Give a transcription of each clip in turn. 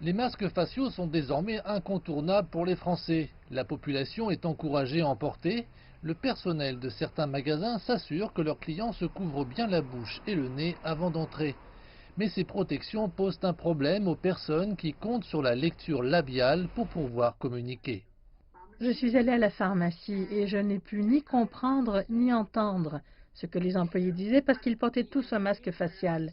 Les masques faciaux sont désormais incontournables pour les Français. La population est encouragée à en porter. Le personnel de certains magasins s'assure que leurs clients se couvrent bien la bouche et le nez avant d'entrer. Mais ces protections posent un problème aux personnes qui comptent sur la lecture labiale pour pouvoir communiquer. Je suis allée à la pharmacie et je n'ai pu ni comprendre ni entendre ce que les employés disaient parce qu'ils portaient tous un masque facial.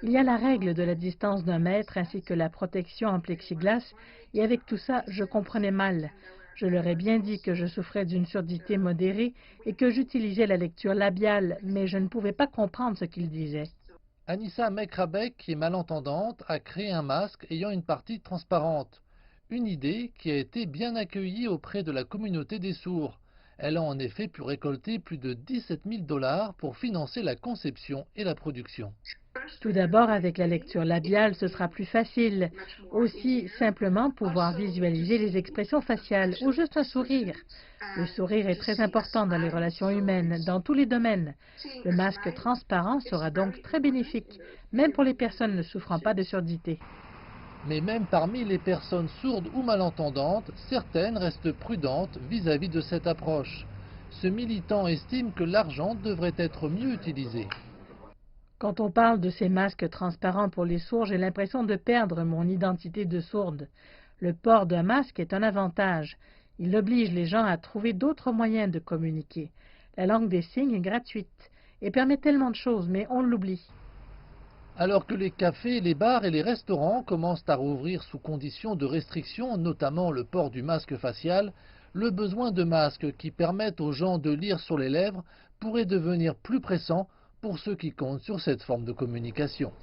Il y a la règle de la distance d'un mètre ainsi que la protection en plexiglas et avec tout ça, je comprenais mal. Je leur ai bien dit que je souffrais d'une surdité modérée et que j'utilisais la lecture labiale, mais je ne pouvais pas comprendre ce qu'ils disaient. Anissa Mekrabek, qui est malentendante, a créé un masque ayant une partie transparente. Une idée qui a été bien accueillie auprès de la communauté des sourds. Elle a en effet pu récolter plus de 17 000 $ pour financer la conception et la production. Tout d'abord, avec la lecture labiale, ce sera plus facile. Aussi, simplement pouvoir visualiser les expressions faciales ou juste un sourire. Le sourire est très important dans les relations humaines, dans tous les domaines. Le masque transparent sera donc très bénéfique, même pour les personnes ne souffrant pas de surdité. Mais même parmi les personnes sourdes ou malentendantes, certaines restent prudentes vis-à-vis de cette approche. Ce militant estime que l'argent devrait être mieux utilisé. Quand on parle de ces masques transparents pour les sourds, j'ai l'impression de perdre mon identité de sourde. Le port d'un masque est un avantage. Il oblige les gens à trouver d'autres moyens de communiquer. La langue des signes est gratuite et permet tellement de choses, mais on l'oublie. Alors que les cafés, les bars et les restaurants commencent à rouvrir sous conditions de restriction, notamment le port du masque facial, le besoin de masques qui permettent aux gens de lire sur les lèvres pourrait devenir plus pressant pour ceux qui comptent sur cette forme de communication.